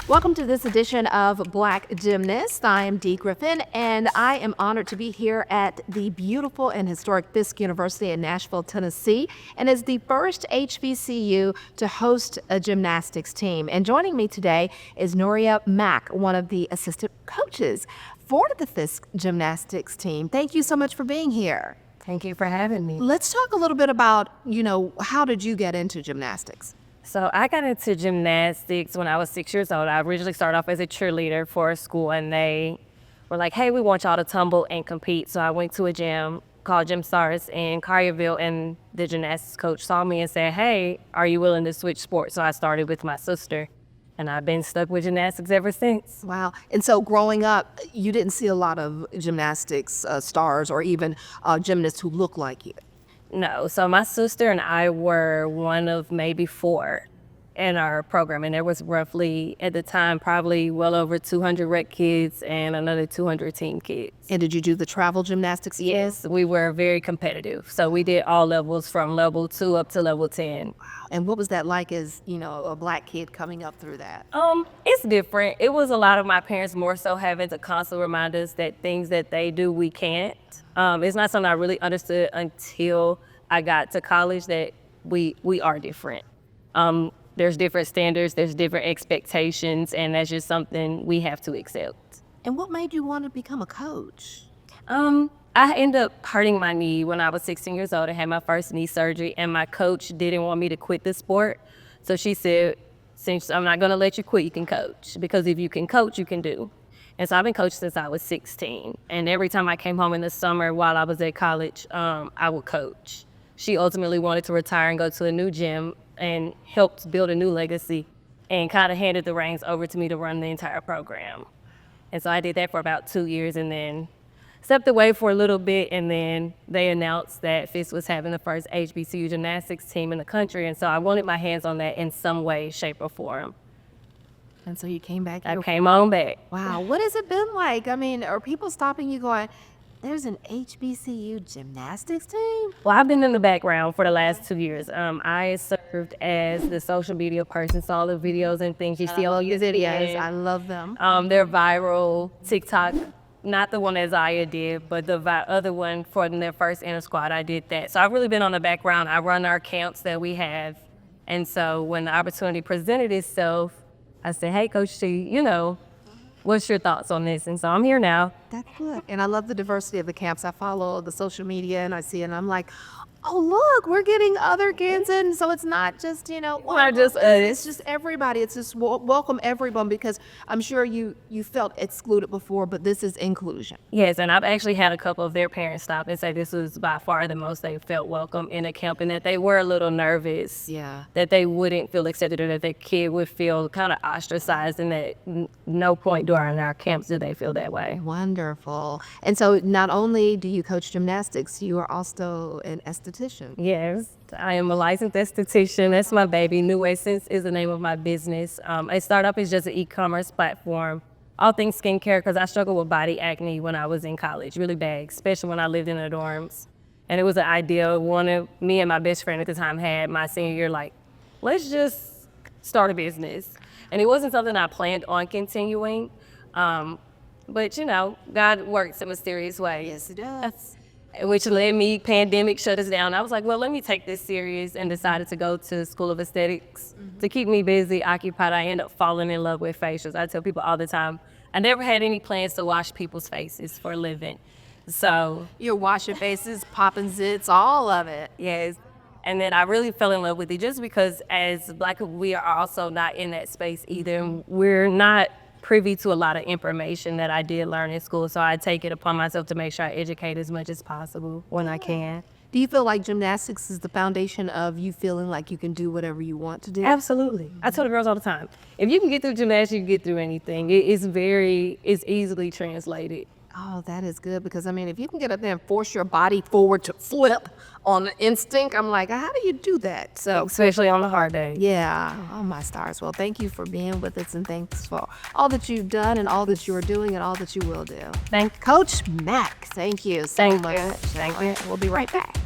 Welcome to this edition of Black Gymnast. I am Dee Griffin, and I am honored to be here at the beautiful and historic Fisk University in Nashville, Tennessee, and as the first HBCU to host a gymnastics team. And joining me today is Nuriya Mack, one of the assistant coaches for the Fisk Gymnastics team. Thank you so much for being here. Thank you for having me. Let's talk a little bit about, how did you get into gymnastics? So I got into gymnastics when I was 6 years old. I originally started off as a cheerleader for a school, and they were like, hey, we want y'all to tumble and compete. So I went to a gym called Gym Stars in Collierville, and the gymnastics coach saw me and said, hey, are you willing to switch sports? So I started with my sister, and I've been stuck with gymnastics ever since. Wow. And so growing up, you didn't see a lot of gymnastics stars or even gymnasts who look like you. No, so my sister and I were one of maybe four in our program, and there was roughly, at the time, probably well over 200 rec kids and another 200 team kids. And did you do the travel gymnastics? Yes, we were very competitive. So we did all levels from level 2 up to level 10. Wow. And what was that like as, a Black kid coming up through that? It's different. It was a lot of my parents more so having to constantly remind us that things that they do, we can't. It's not something I really understood until I got to college, that we are different. There's different standards, there's different expectations, and that's just something we have to accept. And what made you want to become a coach? I ended up hurting my knee when I was 16 years old. I had my first knee surgery, and my coach didn't want me to quit the sport. So she said, since I'm not going to let you quit, you can coach. Because if you can coach, you can do. And so I've been coaching since I was 16. And every time I came home in the summer while I was at college, I would coach. She ultimately wanted to retire and go to a new gym and helped build a new legacy, and kind of handed the reins over to me to run the entire program. And so I did that for about 2 years, and then stepped away for a little bit, and then they announced that Fisk was having the first HBCU gymnastics team in the country, and so I wanted my hands on that in some way, shape, or form. And so you came back. I came on back. Wow, what has it been like? I mean, are people stopping you going, there's an HBCU gymnastics team? Well, I've been in the background for the last 2 years. I served as the social media person, so all the videos and things you see on your videos. I love them. They're viral. TikTok, not the one that Zaya did, but the other one for their first inter squad, I did that. So I've really been on the background. I run our camps that we have. And so when the opportunity presented itself, I said, hey, Coach T, what's your thoughts on this? And so I'm here now. That's good. And I love the diversity of the camps. I follow the social media and I see it and I'm like, oh, look, we're getting other kids in. So it's not just, it's just everybody. It's just welcome everyone, because I'm sure you felt excluded before, but this is inclusion. Yes, and I've actually had a couple of their parents stop and say this was by far the most they felt welcome in a camp, and that they were a little nervous. Yeah. That they wouldn't feel accepted, or that their kid would feel kind of ostracized, and that no point during our camps did they feel that way. Wonderful. And so not only do you coach gymnastics, you are also an esthetician. Yes, I am a licensed esthetician. That's my baby. New Essence is the name of my business. I started up as just an e-commerce platform, all things skincare, because I struggled with body acne when I was in college, really bad, especially when I lived in the dorms. And it was an idea me and my best friend at the time had my senior year, like, let's just start a business. And it wasn't something I planned on continuing, but God works in mysterious ways. Yes, it does. Which led me, pandemic shut us down. I was like, well, let me take this serious, and decided to go to School of Aesthetics to keep me busy, occupied. I ended up falling in love with facials. I tell people all the time, I never had any plans to wash people's faces for a living. So you're washing faces, popping zits, all of it. Yes. And then I really fell in love with it, just because as Black people, we are also not in that space either. We're not privy to a lot of information that I did learn in school, so I take it upon myself to make sure I educate as much as possible when I can. Do you feel like gymnastics is the foundation of you feeling like you can do whatever you want to do? Absolutely. I tell the girls all the time, if you can get through gymnastics, you can get through anything. It's easily translated. Oh, that is good, because if you can get up there and force your body forward to flip on instinct, I'm like, how do you do that? So, especially on the hard day. Yeah. Oh, my stars. Well, thank you for being with us, and thanks for all that you've done and all that you are doing and all that you will do. Thank Coach Mack, thank you so much. Thank you. We'll be right back.